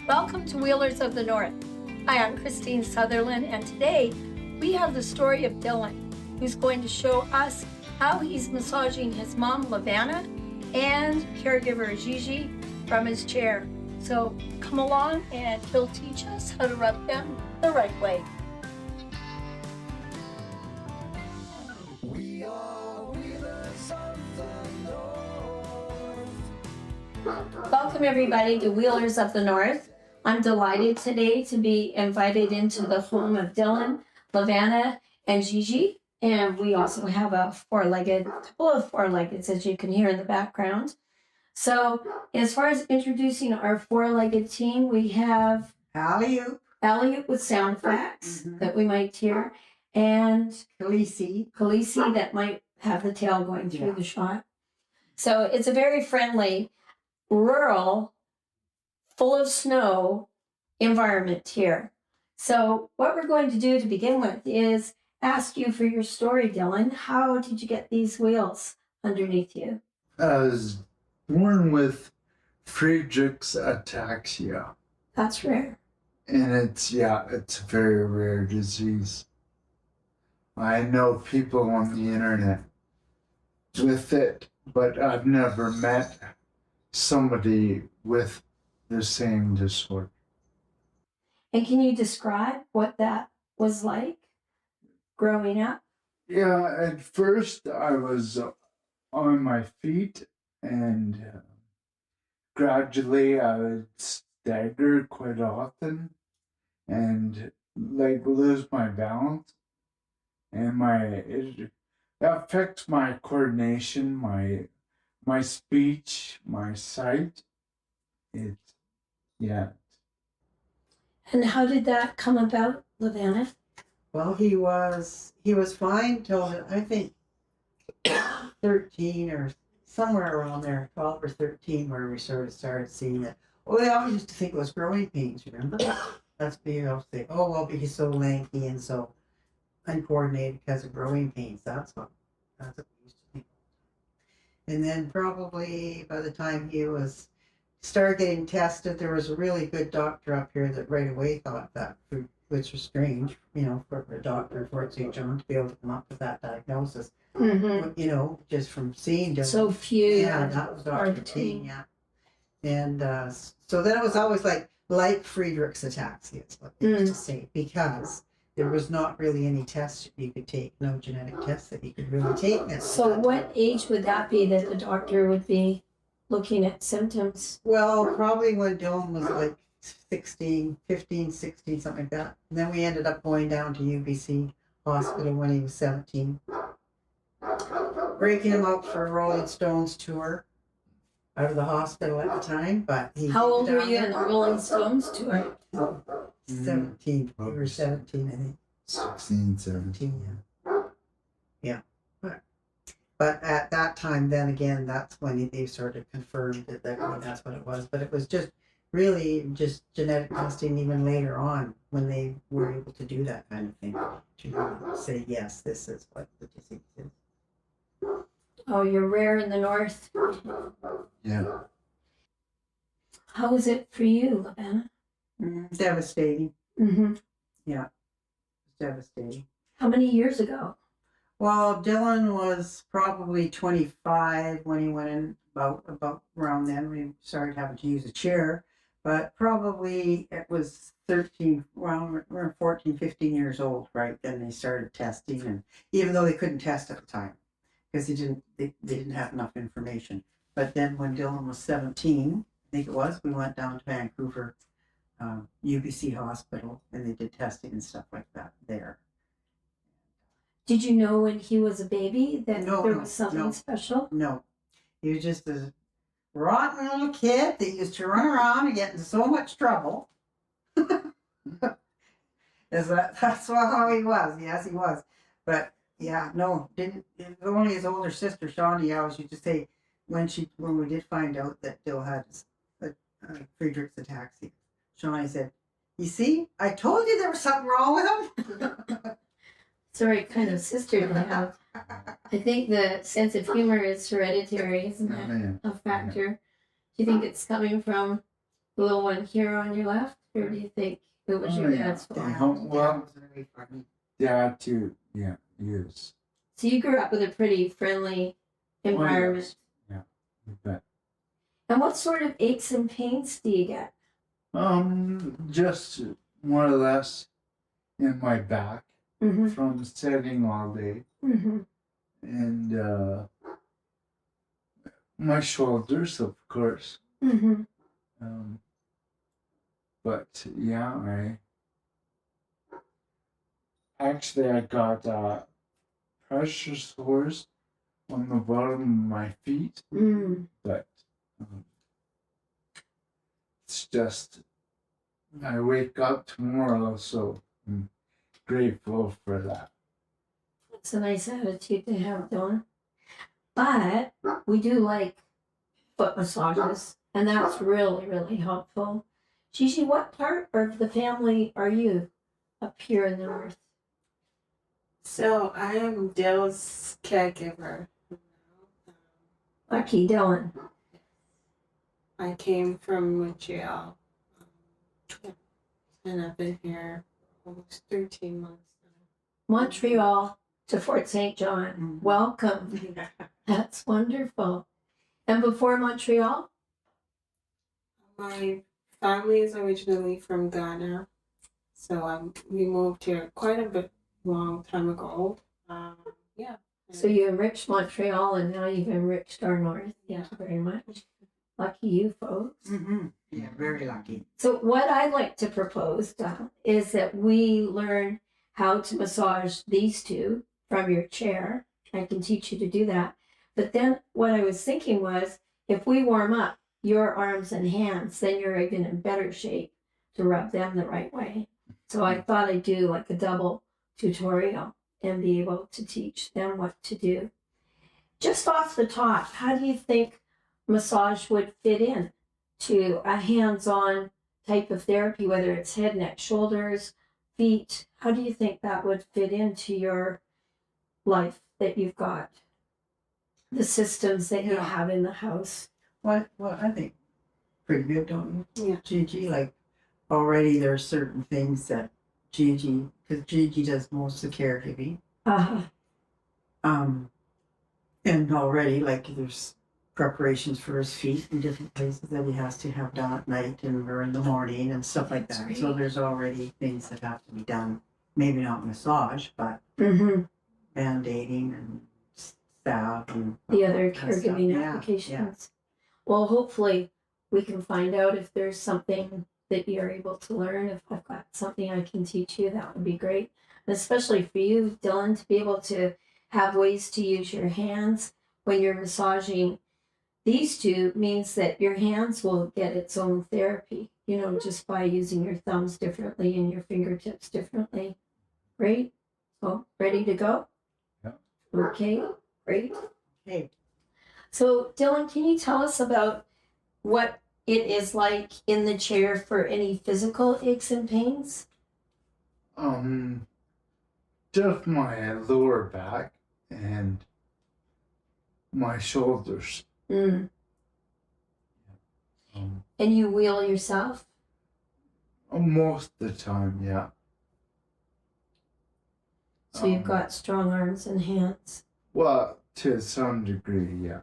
Welcome to Wheelers of the North. Hi, I'm Christine Sutherland, and today we have the story of Dylan, who's going to show us how he's massaging his mom, Lavanna, and caregiver Gigi from his chair. So come along and he'll teach us how to rub them the right way. We are Wheelers of the North. Welcome everybody to Wheelers of the North. I'm delighted today to be invited into the home of Dylan, Lavanna, and Gigi. And we also have a couple of four-leggeds, as you can hear in the background. So as far as introducing our four-legged team, we have Alley-oop with sound effects that we might hear, and Khaleesi that might have the tail going through the shot. So it's a very friendly, rural, full of snow environment here. So what we're going to do to begin with is ask you for your story, Dylan. How did you get these wheels underneath you? I was born with Friedreich's ataxia. That's rare. And it's a very rare disease. I know people on the internet with it, but I've never met somebody with the same disorder. And can you describe what that was like growing up? Yeah, at first I was on my feet, and gradually I would stagger quite often and lose my balance, and it affects my coordination, my speech, my sight. And how did that come about, Lavanna? Well, he was fine till I think 13 or somewhere around there, 12 or 13, where we sort of started seeing it. Well, they always used to think it was growing pains, remember? That's being able to say, oh, well, but he's so lanky and so uncoordinated because of growing pains. That's what we used to think. And then probably by the time he started getting tested, there was a really good doctor up here that right away thought that, which was strange, for a doctor for St. John to be able to come up with that diagnosis. Just from seeing Dylan. So few. Yeah, that was Dr. T. Yeah. And so then it was always like Friedreich's ataxia, is what they used to say, because there was not really any tests you could take, no genetic tests that you could really take. So what age would that be that the doctor would be looking at symptoms? Well, probably when Dylan was like 15, 16, something like that. And then we ended up going down to UBC Hospital when he was 17. Breaking him out for a Rolling Stones tour out of the hospital at the time. But how old were you in the Rolling Stones tour? 17. We were 17, I think. 16, 17. Yeah. But at that time, then again, that's when they sort of confirmed that that's what it was. But it was really just genetic testing even later on when they were able to do that kind of thing, to say, yes, this is what the disease is. Oh, you're rare in the north. Yeah. How was it for you, Lavanna? Devastating. Mm-hmm. Yeah, it was devastating. How many years ago? Well, Dylan was probably 25 when he went in, about around then. We started having to use a chair, but probably it was 13, well, we're 14, 15 years old, right? Then they started testing, and even though they couldn't test at the time, because they didn't have enough information. But then when Dylan was 17, I think it was, we went down to Vancouver, UBC Hospital, and they did testing and stuff like that there. Did you know when he was a baby that there was something special? No. He was just a rotten little kid that used to run around and get in so much trouble. That's how he was. Yes, he was. But yeah, no, only his older sister, Shawnee, always used to say when we did find out that Dill had Friedreich's ataxia, Shawnee said, "You see, I told you there was something wrong with him." It's the right kind of sister to have. I think the sense of humor is hereditary, isn't Oh, it? yeah. A factor. Do you think it's coming from the little one here on your left, or do you think it was your Oh, yeah. dad's fault? Well, was very funny. Dad too. Yeah, yes. So you grew up with a pretty friendly environment. Yeah, you bet. And what sort of aches and pains do you get? Just more or less in my back Mm-hmm. from sitting all day, Mm-hmm. and my shoulders, of course. Mm-hmm. But yeah, I got pressure sores on the bottom of my feet, Mm. but um, it's just I wake up tomorrow, so I'm grateful for that. It's a nice attitude to have, Dawn. But we do like foot massages, and that's really, really helpful. Gigi, what part of the family are you up here in the north? So I am Dill's caregiver. Lucky Dylan. I came from Montreal, and I've been here for almost 13 months Montreal to Fort St. John. Mhm. Welcome. That's wonderful. And before Montreal? My family is originally from Ghana, so we moved here quite a bit long time ago. Yeah. So you enriched Montreal, and now you've enriched our north. Thank you very much. Lucky you, folks. Mm-hmm. Yeah, very lucky. So what I'd like to propose, Don, is that we learn how to massage these two from your chair. I can teach you to do that. But then what I was thinking was, if we warm up your arms and hands, then you're even in better shape to rub them the right way. So I thought I'd do like a double tutorial and be able to teach them what to do. Just off the top, how do you think massage would fit in to a hands-on type of therapy, whether it's head, neck, shoulders, feet? How do you think that would fit into your life that you've got? The systems that you Yeah. have in the house. Well, I think pretty good, don't you? Yeah. Gigi, like already there are certain things that Gigi, because Gigi does most of the caregiving. Uh-huh. And already like there's preparations for his feet in different places that he has to have done at night and or in the morning and stuff like That's that. So great. there's already things that have to be done. Maybe not massage, but Mm-hmm. band-aiding and salve and The other that kind of stuff. caregiving Yeah, applications. Well, hopefully we can find out if there's something that you're able to learn. If I've got something I can teach you, that would be great. And especially for you, Dylan, to be able to have ways to use your hands when you're massaging these two means that your hands will get its own therapy, just by using your thumbs differently and your fingertips differently. Great. So, ready to go? Yeah. Okay, great. Okay. So, Dylan, can you tell us about what it is like in the chair for any physical aches and pains? Just my lower back and my shoulders. Mm. Um, And you wheel yourself? Most of the time, yeah. So you've Um, got strong arms and hands. Well, to some degree, yeah.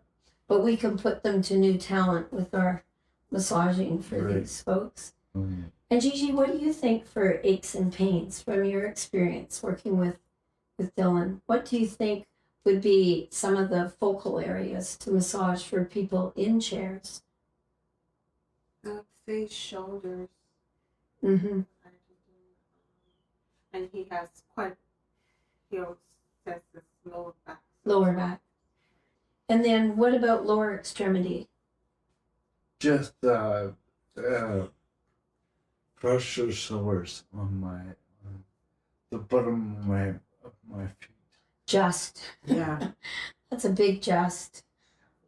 But we can put them to new talent with our massaging for Right. these folks. Mm. And Gigi, what do you think for aches and pains from your experience working with Dylan? What do you think would be some of the focal areas to massage for people in chairs? I would say shoulders. Mm-hmm. And he also says his lower back. Lower back. And then what about lower extremity? Just pressure sores on the bottom of my feet. Just. Yeah. That's a big just.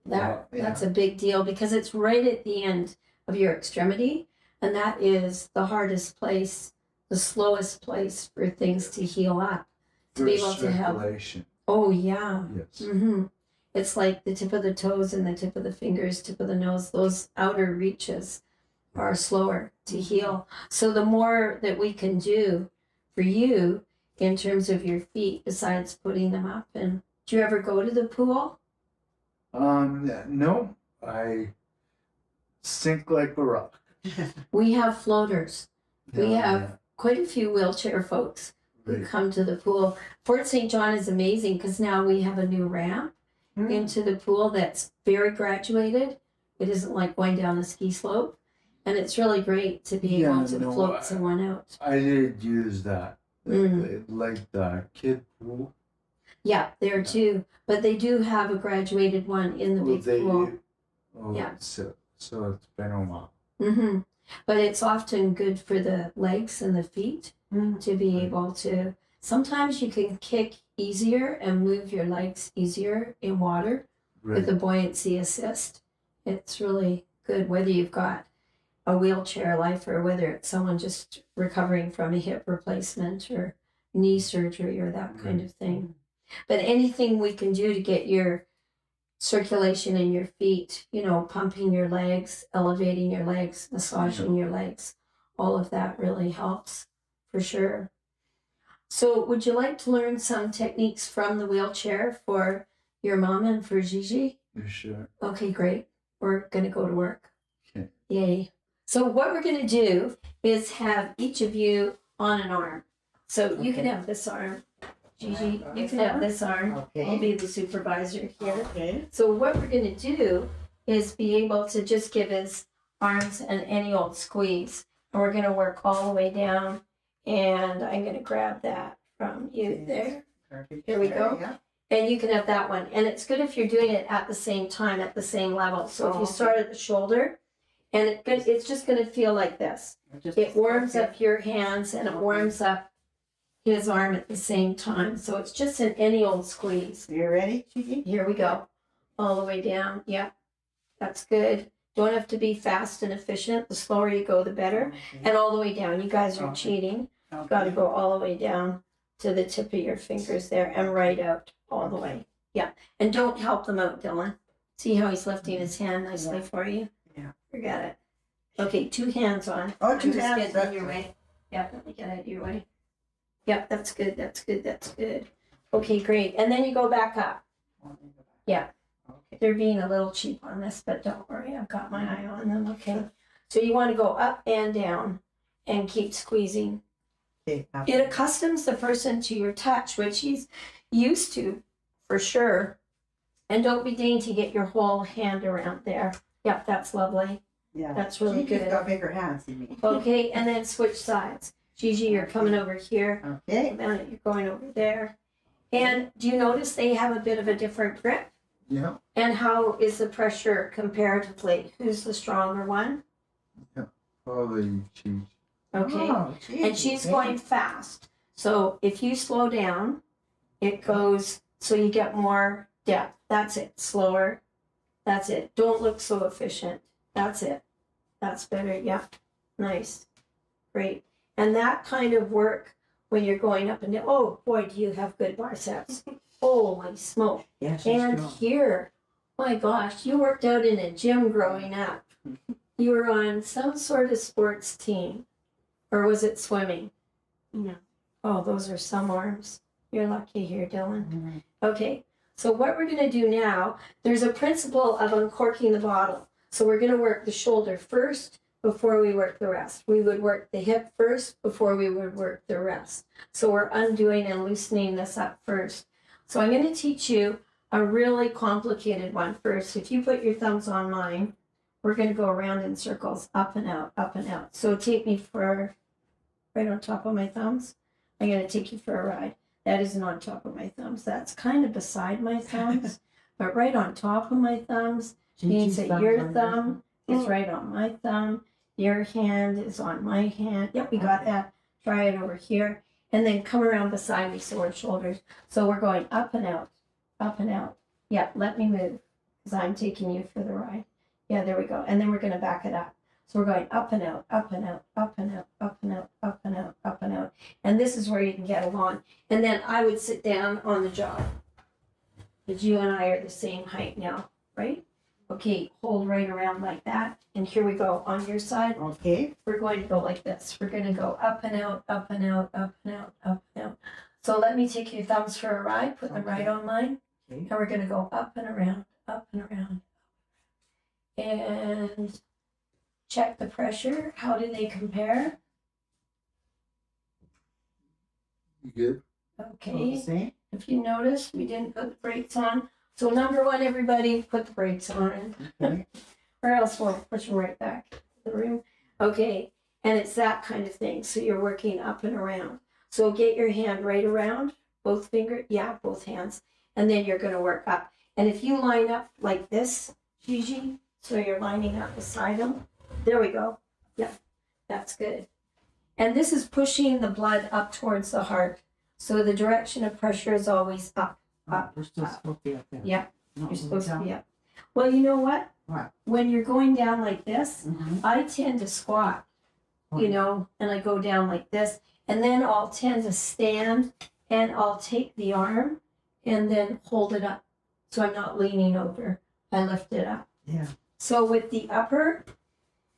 That's a big deal because it's right at the end of your extremity, and that is the hardest place, the slowest place for things to heal up. To For be able to have circulation. Oh, yeah. Yes. Mm-hmm. It's like the tip of the toes and the tip of the fingers, tip of the nose. Those outer reaches are slower to heal. So the more that we can do for you in terms of your feet, besides putting them up, and do you ever go to the pool? No, I sink like a rock. We have floaters. We Yeah, have quite a few wheelchair folks who right. come to the pool. Fort St. John is amazing because now we have a new ramp into the pool that's very graduated. It isn't like going down a ski slope. And it's really great to be Yeah, able to no, float someone out. I did use that. Mm. Like the kid pool. Yeah, there too. But they do have a graduated one in the Oh, big pool. Oh, Yeah. so it's been a while. Mm-hmm. But it's often good for the legs and the feet to be able to. Sometimes you can kick easier and move your legs easier in water with Right. the buoyancy assist. It's really good whether you've got a wheelchair life or whether it's someone just recovering from a hip replacement or knee surgery or that kind of thing. But anything we can do to get your circulation in your feet, you know, pumping your legs, elevating your legs, massaging your legs, all of that really helps for sure. So would you like to learn some techniques from the wheelchair for your mom and for Gigi? You sure? Okay, great. We're going to go to work. Okay. Yay. So what we're going to do is have each of you on an arm. So you can have this arm. Gigi, you can have this arm. I'll Okay. be the supervisor here. Okay. So what we're going to do is be able to just give his arms any old squeeze. And we're going to work all the way down. And I'm going to grab that from you there. Perfect. Here we go. Yeah. And you can have that one. And it's good if you're doing it at the same time, at the same level. So if you start at the shoulder, and it's just going to feel like this. It warms up your hands and it warms up his arm at the same time. So it's just any old squeeze. You ready, Gigi? Here we go. All the way down. Yep. That's good. Don't have to be fast and efficient. The slower you go, the better. And all the way down. You guys are cheating. You've got to go all the way down to the tip of your fingers there and right out all the way. Yeah. And don't help them out, Dylan. See how he's lifting his hand nicely for you? Yeah. Forget it. Okay, 2 hands on. Oh, 2 I'm just hands. getting in your way. Yeah, let me get out of your way. Yep, that's good, that's good, that's good. Okay, great. And then you go back up. Yeah. Okay. They're being a little cheap on this, but don't worry, I've got my eye on them, okay? So you want to go up and down and keep squeezing. Okay. It accustoms the person to your touch, which he's used to, for sure. And don't be dainty, get your whole hand around there. Yep, that's lovely. Yeah. That's really Gigi's good. got bigger hands than me. Okay, and then switch sides. Gigi, you're coming over here. Okay. Amanda, you're going over there. And do you notice they have a bit of a different grip? Yeah. And how is the pressure comparatively? Who's the stronger one? Probably cheese. Okay. Oh, And she's going fast. So if you slow down, it goes, so you get more depth. That's it. Slower. That's it. Don't look so efficient. That's it. That's better. Yeah. Nice. Great. And that kind of work when you're going up and down. Oh, boy, do you have good biceps. Holy smoke. Yeah, she's And strong. here, my gosh, you worked out in a gym growing up. You were on some sort of sports team. Or was it swimming? No. Oh, those are some arms. You're lucky here, Dylan. Mhm. Okay, so what we're going to do now, there's a principle of uncorking the bottle. So we're going to work the shoulder first before we work the rest. We would work the hip first before we would work the rest. So we're undoing and loosening this up first. So I'm going to teach you a really complicated one first. If you put your thumbs on mine, we're going to go around in circles, up and out, up and out. So take me for right on top of my thumbs. I'm going to take you for a ride. That isn't on top of my thumbs. That's kind of beside my thumbs. But right on top of my thumbs means that your thumb is right on my thumb. Your hand is on my hand. Yep, we got that. Try it over here. And then come around beside me so we're shoulders. So we're going up and out, up and out. Yeah, let me move because I'm taking you for the ride. Yeah, there we go. And then we're going to back it up. So we're going up and out, up and out, up and out, up and out, up and out, up and out. And this is where you can get along. And then I would sit down on the job. Because you and I are the same height now, right? Okay, hold right around like that. And here we go on your side. Okay. We're going to go like this. We're going to go up and out, up and out, up and out, up and out. So let me take your thumbs for a ride. Put them right on mine. Okay. And we're going to go up and around, up and around. And check the pressure. How do they compare? You good? Okay. Same. If you notice, we didn't put the brakes on. So number one, everybody, put the brakes on. Okay. Or else we'll push them right back to the room. Okay, and it's that kind of thing. So you're working up and around. So get your hand right around, both fingers, yeah, both hands. And then you're gonna work up. And if you line up like this, Gigi, so you're lining up beside them. There we go. Yep, that's good. And this is pushing the blood up towards the heart. So the direction of pressure is always up. We're still supposed to be up there. Yeah, No, you're supposed to down. be up. Well, you know what? What? When you're going down like this, Mhm. I tend to squat, you know, and I go down like this, and then I'll tend to stand and I'll take the arm and then hold it up. So I'm not leaning over. I lift it up. Yeah. So with the upper,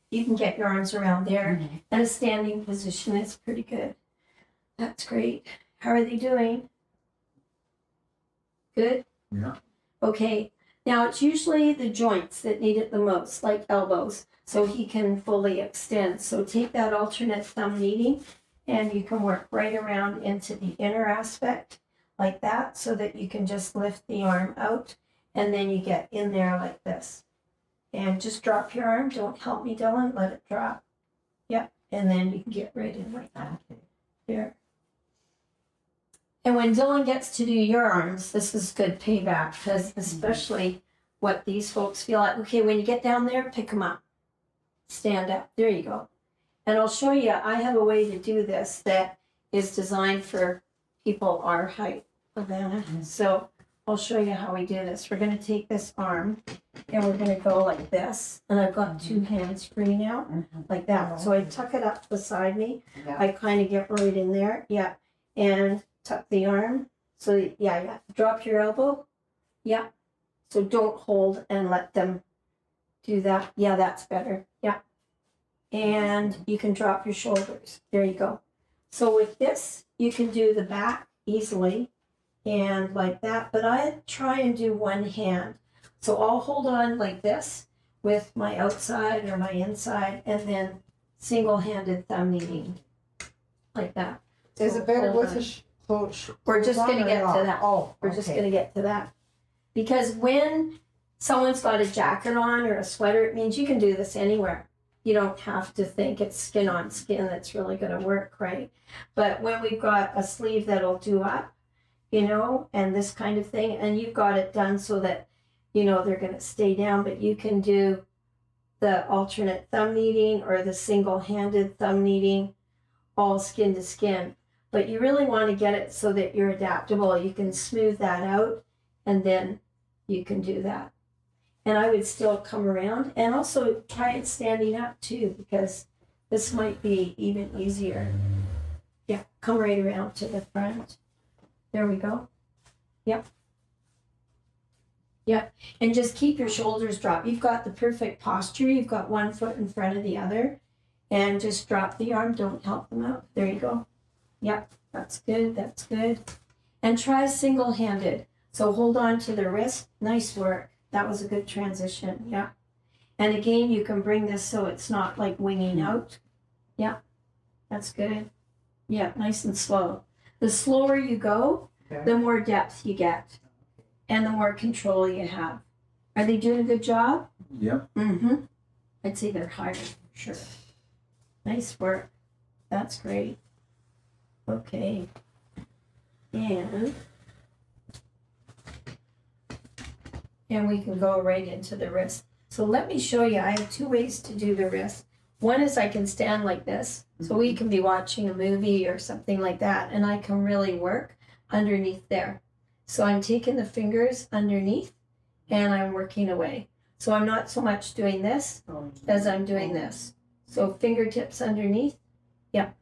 you can get your arms around there, Mhm. and a standing position is pretty good. That's great. How are they doing? Good? Yeah. Okay, now it's usually the joints that need it the most, like elbows, so he can fully extend. So take that alternate thumb kneading and you can work right around into the inner aspect like that so that you can just lift the arm out and then you get in there like this. And just drop your arm. Don't help me, Dylan. Let it drop. Yep, and then you can get right in like that. Okay. There. And when Dylan gets to do your arms, this is good payback because especially what these folks feel like. Okay, when you get down there, pick them up. Stand up. There you go. And I'll show you, I have a way to do this that is designed for people our height, Savannah. So I'll show you how we do this. We're going to take this arm and we're going to go like this. And I've got two hands free now, Mhm. like that. So I tuck it up beside me. Yeah. I kind of get right in there, yeah, and tuck the arm. So yeah, drop your elbow, yeah. So don't hold and let them do that. Yeah, that's better, yeah. And you can drop your shoulders. There you go. So with this, you can do the back easily and like that. But I try and do one hand. So I'll hold on like this with my outside or my inside, and then single-handed thumb kneading. Like that. Is So it better hold with on. a close? We're just on gonna or get to off? that. Oh, We're just okay. gonna get to that. Because when someone's got a jacket on or a sweater, it means you can do this anywhere. You don't have to think it's skin on skin that's really gonna work, right? But when we've got a sleeve that'll do up, you know, and this kind of thing, and you've got it done so that, you know, they're gonna stay down, but you can do the alternate thumb kneading or the single-handed thumb kneading, all skin to skin. But you really want to get it so that you're adaptable. You can smooth that out and then you can do that. And I would still come around and also try it standing up too, because this might be even easier. Yeah, come right around to the front. There we go. Yep. Yep. And just keep your shoulders dropped. You've got the perfect posture. You've got one foot in front of the other. And just drop the arm. Don't help them out. There you go. Yep. That's good. That's good. And try single-handed. So hold on to the wrist. Nice work. That was a good transition. Yeah. And again, you can bring this so it's not like winging out. Yeah. That's good. Yeah. Nice and slow. The slower you go, Okay. the more depth you get. And the more control you have. Are they doing a good job? Yep. Mm-hmm. I'd say they're higher for sure. Nice work. That's great. Okay. And we can go right into the wrist. So let me show you. I have two ways to do the wrist. One is I can stand like this. So we can be watching a movie or something like that. And I can really work underneath there. So I'm taking the fingers underneath and I'm working away. So I'm not so much doing this as I'm doing this. So fingertips underneath, yep.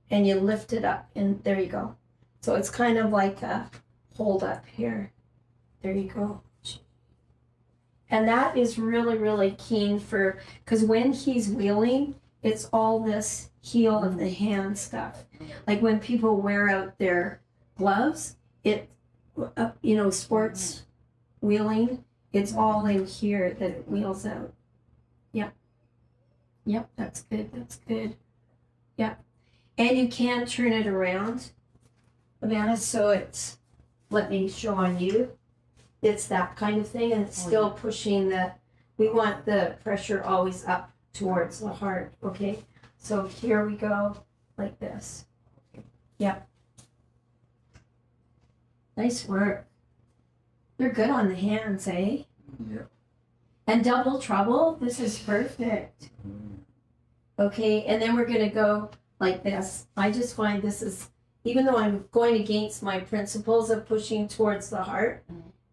And you lift it up and there you go. So it's kind of like a hold up here. There you go. And that is really, really keen for, because when he's wheeling, it's all this heel of the hand stuff. Like when people wear out their gloves, sports wheeling, it's all in here that it wheels out. Yep. Yep, that's good. That's good. Yep. And you can turn it around, Amanda, so it's, let me show on you. It's that kind of thing, and it's still pushing we want the pressure always up towards the heart, okay? So here we go, like this. Yep. Nice work. They're good on the hands, eh? Yeah. And double trouble, this is perfect. Okay, and then we're gonna go like this. I just find this is, even though I'm going against my principles of pushing towards the heart,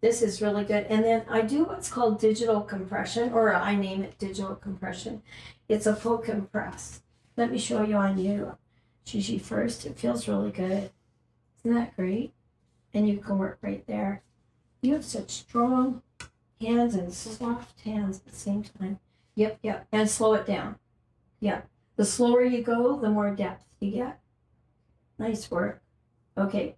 this is really good. And then I do what's called digital compression, or I name it digital compression. It's a full compress. Let me show you on you, Gigi, first. It feels really good. Isn't that great? And you can work right there. You have such strong hands and soft hands at the same time. Yep, yep. And slow it down. Yep. The slower you go, the more depth you get. Nice work. Okay.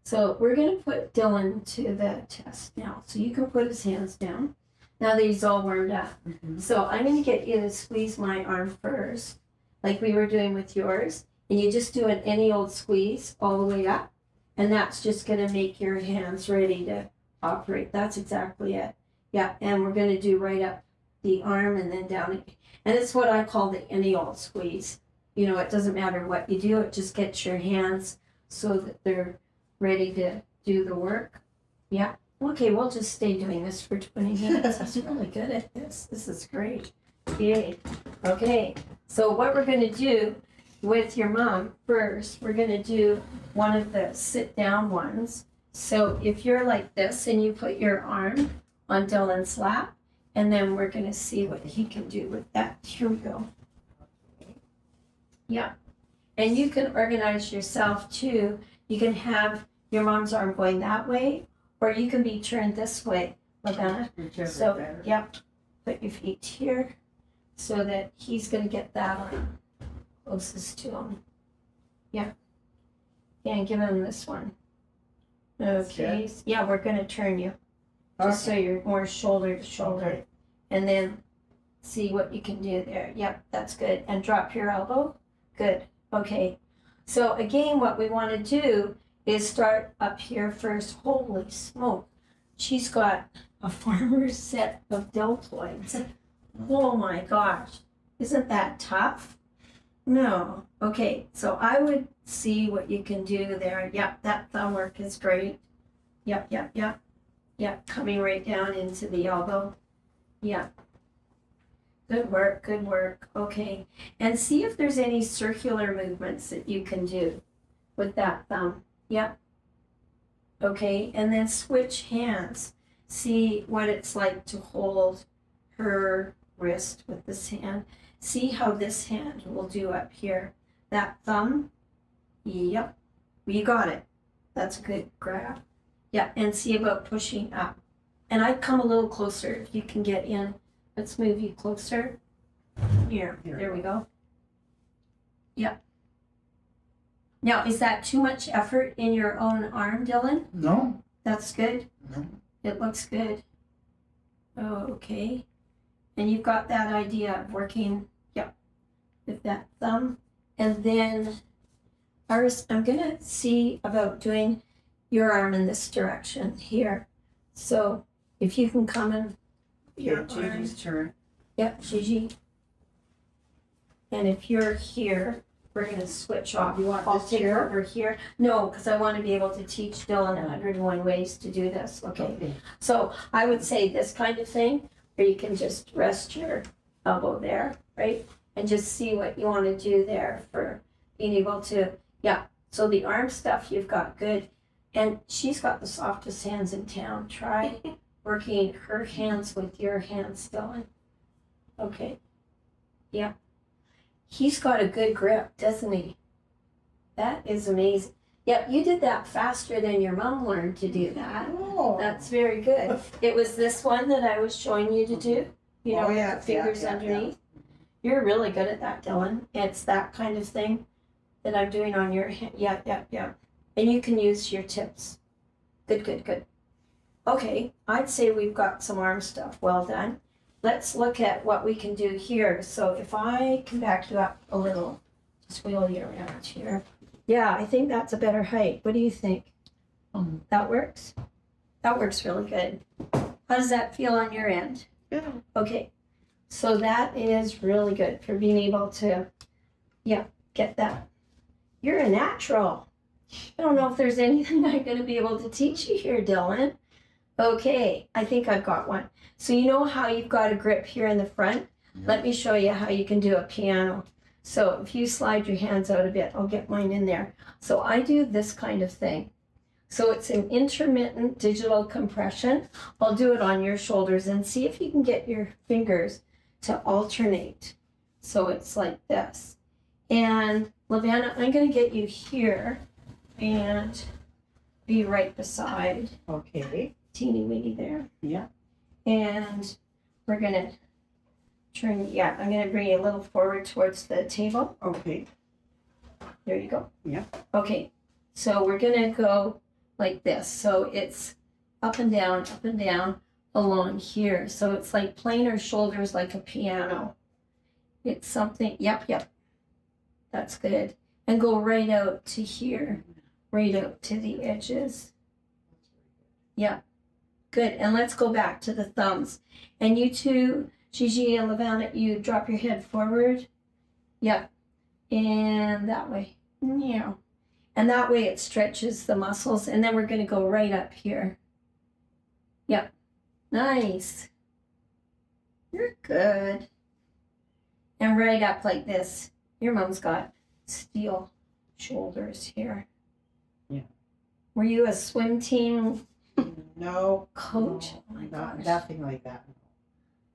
So we're going to put Dylan to the test now. So you can put his hands down now that he's all warmed up. So I'm going to get you to squeeze my arm first, like we were doing with yours. And you just do any old squeeze all the way up. And that's just going to make your hands ready to operate. That's exactly it. Yeah. And we're going to do right up the arm and then down. And it's what I call the any old squeeze. You know, it doesn't matter what you do. It just gets your hands so that they're ready to do the work. Yeah. Okay, we'll just stay doing this for 20 minutes. He's really good at this. This is great. Yay. Okay. So what we're going to do with your mom first, we're going to do one of the sit down ones. So if you're like this and you put your arm on Dylan's lap, and then we're going to see what he can do with that. Here we go. Yeah. And you can organize yourself too. You can have your mom's arm going that way, or you can be turned this way, Lavana. So, yep, put your feet here so that he's going to get that arm closest to him. Yeah. And give him this one. Okay. Yeah, we're going to turn you. Just so you're more shoulder to shoulder. And then see what you can do there. Yep, that's good. And drop your elbow. Good. Okay. So again, what we want to do is start up here first. Holy smoke. She's got a farmer's set of deltoids. Oh my gosh. Isn't that tough? No. Okay. So I would see what you can do there. Yep, that thumb work is great. Yep, yep, yep. Yep, coming right down into the elbow. Yep. Good work, good work. Okay. And see if there's any circular movements that you can do with that thumb. Yep. Okay. And then switch hands. See what it's like to hold her wrist with this hand. See how this hand will do up here. That thumb. Yep. You got it. That's a good grab. Yeah. And see about pushing up. And I'd come a little closer if you can get in. Let's move you closer. Here, there we go. Yep. Now, is that too much effort in your own arm, Dylan? No. That's good? No. It looks good. Oh, okay. And you've got that idea of working, yep, with that thumb. And then, Iris, I'm going to see about doing your arm in this direction here. So, if you can come and Yeah, Gigi's turn. yep, Gigi. And if you're here, we're gonna switch off. You want I'll this take here? over here. No, because I want to be able to teach Dylan 101 ways to do this. Okay. So I would say this kind of thing, where you can just rest your elbow there, right? And just see what you want to do there for being able to, yeah. So the arm stuff you've got good. And she's got the softest hands in town. Try working her hands with your hands, Dylan. Okay. Yeah. He's got a good grip, doesn't he? That is amazing. Yep, you did that faster than your mom learned to do that. Oh. That's very good. It was this one that I was showing you to do. You know, Oh, yeah, with the fingers yeah, yeah, underneath. You're really good at that, Dylan. It's that kind of thing that I'm doing on your hand. Yeah. And you can use your tips. Good. Okay, I'd say we've got some arm stuff. Well done. Let's look at what we can do here. So if I can back you up a little, just wheel you around here. Yeah, I think that's a better height. What do you think? That works? That works really good. How does that feel on your end? Good. Okay, so that is really good for being able to, get that. You're a natural. I don't know if there's anything I'm going to be able to teach you here, Dylan. Okay, I think I've got one. So you know how you've got a grip here in the front? Yeah. Let me show you how you can do a piano. So if you slide your hands out a bit, I'll get mine in there. So I do this kind of thing. So it's an intermittent digital compression. I'll do it on your shoulders and see if you can get your fingers to alternate. So it's like this. And Lavanna, I'm going to get you here and be right beside Okay. teeny weeny there. Yeah. And we're going to turn, I'm going to bring you a little forward towards the table. Okay. There you go. Yeah. Okay, so we're going to go like this. So it's up and down along here. So it's like playing our shoulders like a piano. It's something, yep. That's good. And go right out to here, right out to the edges. Yep, good. And let's go back to the thumbs. And you two, Gigi and Lavanna, you drop your head forward. Yep, and that way. Yeah. And that way it stretches the muscles. And then we're going to go right up here. Yep. Nice. You're good. And right up like this. Your mom's got steel shoulders here. Yeah. Were you a swim team No. coach? No, Oh my not, gosh. nothing like that.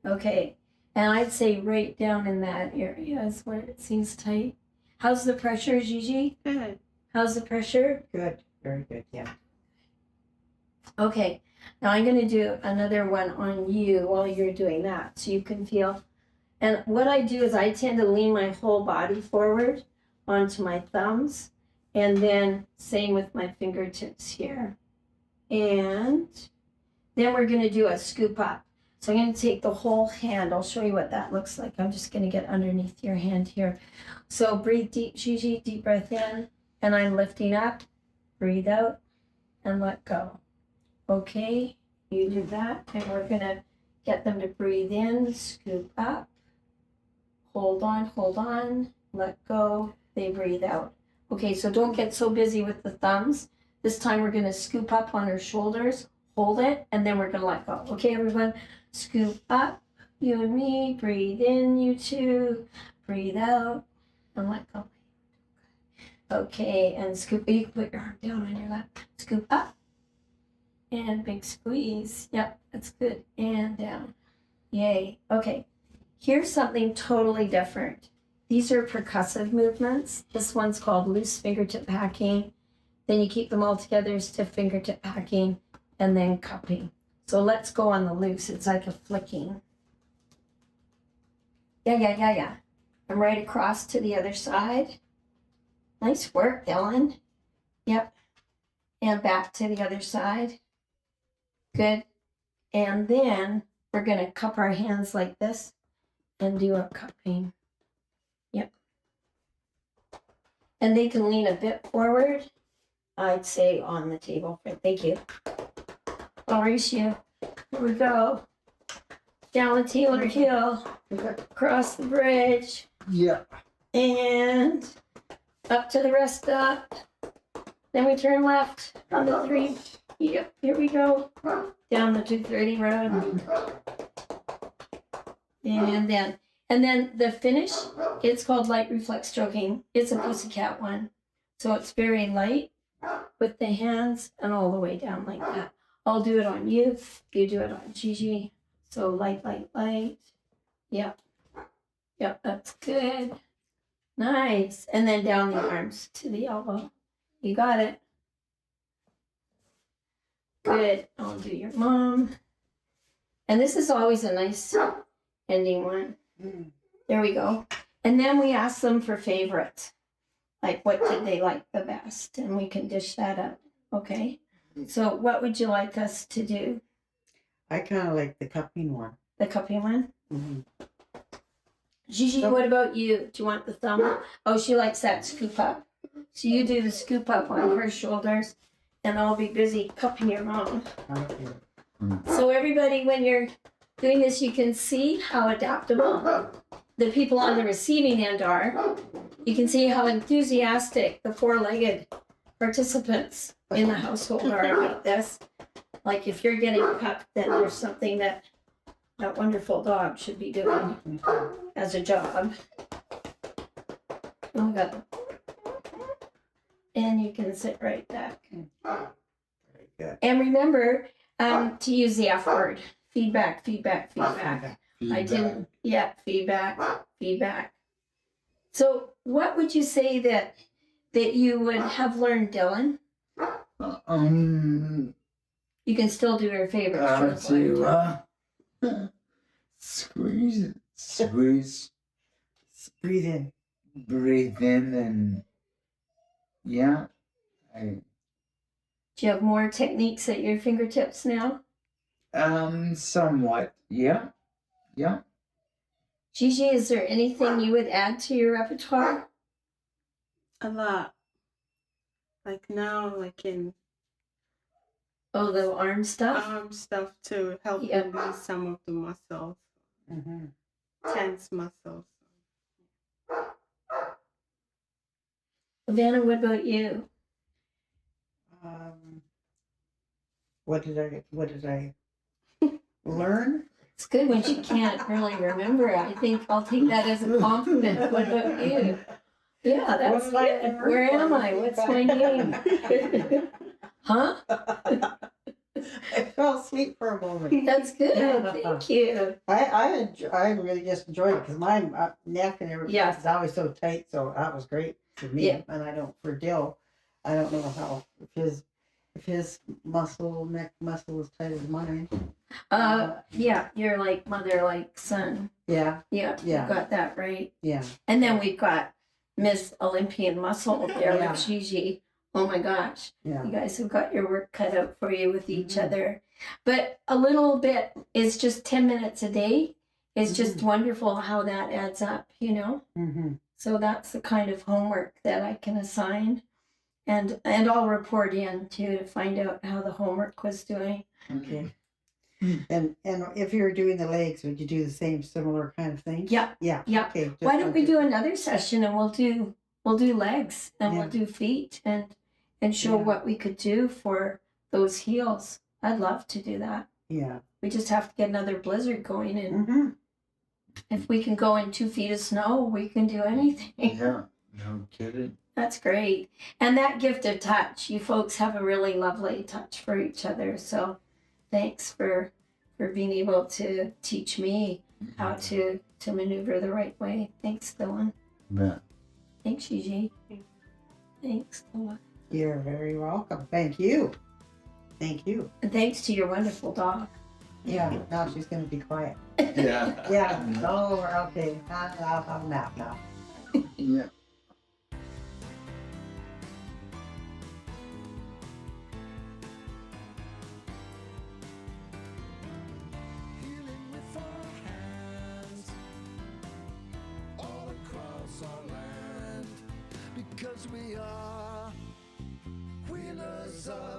Okay. And I'd say right down in that area is where it seems tight. How's the pressure, Gigi? Good. How's the pressure? Good. Very good. Yeah. Okay, now I'm going to do another one on you while you're doing that so you can feel. And what I do is I tend to lean my whole body forward onto my thumbs, and then same with my fingertips here. And then we're going to do a scoop up. So I'm going to take the whole hand. I'll show you what that looks like. I'm just going to get underneath your hand here. So breathe deep, Gigi, deep breath in, and I'm lifting up. Breathe out and let go. Okay, you do that, and we're going to get them to breathe in, scoop up, hold on, let go, they breathe out. Okay, so don't get so busy with the thumbs. This time we're going to scoop up on our shoulders, hold it, and then we're going to let go. Okay, everyone, scoop up, you and me, breathe in, you two, breathe out, and let go. Okay, and scoop, you can put your arm down on your lap, scoop up. And big squeeze. Yep, that's good. And down. Yay. Okay. Here's something totally different. These are percussive movements. This one's called loose fingertip hacking. Then you keep them all together, stiff fingertip hacking, and then cupping. So let's go on the loose. It's like a flicking. Yeah. I'm right across to the other side. Nice work, Dylan. Yep. And back to the other side. Good. And then we're going to cup our hands like this and do a cupping. Yep. And they can lean a bit forward, I'd say, on the table. Thank you. Mauricio, here we go. Down the Taylor Hill, across the bridge, Yeah. and up to the rest stop. Then we turn left on the 3. Yep, here we go. Down the 230 road. And then the finish, it's called light reflex stroking. It's a pussycat one. So it's very light with the hands and all the way down like that. I'll do it on you. You do it on Gigi. So light. Yep, that's good. Nice. And then down the arms to the elbow. You got it. Good. I'll do your mom. And this is always a nice ending one. There we go. And then we ask them for favorites. Like, what did they like the best? And we can dish that up. Okay. So what would you like us to do? I kind of like the cupping one. The cupping one? Mm-hmm. Gigi, what about you? Do you want the thumb? Oh, she likes that scoop up. So you do the scoop up on her shoulders, and I'll be busy cupping your mom. Okay. So everybody, when you're doing this, you can see how adaptable the people on the receiving end are. You can see how enthusiastic the four-legged participants in the household are about this. Like if you're getting cupped, then there's something that wonderful dog should be doing as a job. Oh, God. And you can sit right back. Very good. And remember to use the F word. Feedback, feedback, feedback. I didn't, feedback. So what would you say that you would have learned, Dylan? You can still do your favorite. Squeeze, Breathe in. breathe in, and yeah, Do you have more techniques at your fingertips now? somewhat, yeah. Gigi, is there anything you would add to your repertoire? A lot. Like now, like in Oh, the arm stuff? arm stuff to help Yeah. release some of the muscles, Mm-hmm. tense muscles. Vanna, what about you? What did I learn? It's good when she can't really remember. I think I'll take that as a compliment. What about you? Yeah, that's What did I good. learn? Where am I? What's my name? Huh? I fell asleep for a moment. That's good. Thank you. I really just enjoyed it because my neck and everything Yes. is always so tight, so that was great for me. Yeah. And I don't for Dill, I don't know how if his neck muscle is tight as mine. Yeah, you're like mother, like son. Yeah, Yeah, Yeah. you got that right. yeah. And then we've got Miss Olympian Muscle there Yeah. with Gigi. Oh my gosh. Yeah. You guys have got your work cut out for you with each Mhm. other. But a little bit is just 10 minutes a day. It's just Mhm. wonderful how that adds up, you know? Mm-hmm. So that's the kind of homework that I can assign. And I'll report in too to find out how the homework was doing. Okay. And if you were doing the legs, would you do the same similar kind of thing? Yeah. Yeah. Yeah. Okay. Why don't we do another session and we'll do legs and Yeah. we'll do feet and show Yeah. what we could do for those heels. I'd love to do that. Yeah. We just have to get another blizzard going, and Mm-hmm. if we can go in 2 feet of snow, we can do anything. Yeah, no kidding. That's great. And that gift of touch, you folks have a really lovely touch for each other. So thanks for being able to teach me how to maneuver the right way. Thanks, Dylan. Yeah. Thanks, Gigi. Thanks, Dylan. You're very welcome. Thank you. Thank you. And thanks to your wonderful dog. Yeah. Now she's gonna be quiet. Yeah. Yeah. Oh, we're okay. I'll have a nap now. Yeah. Healing with our hands all across our land, because we are wheelers of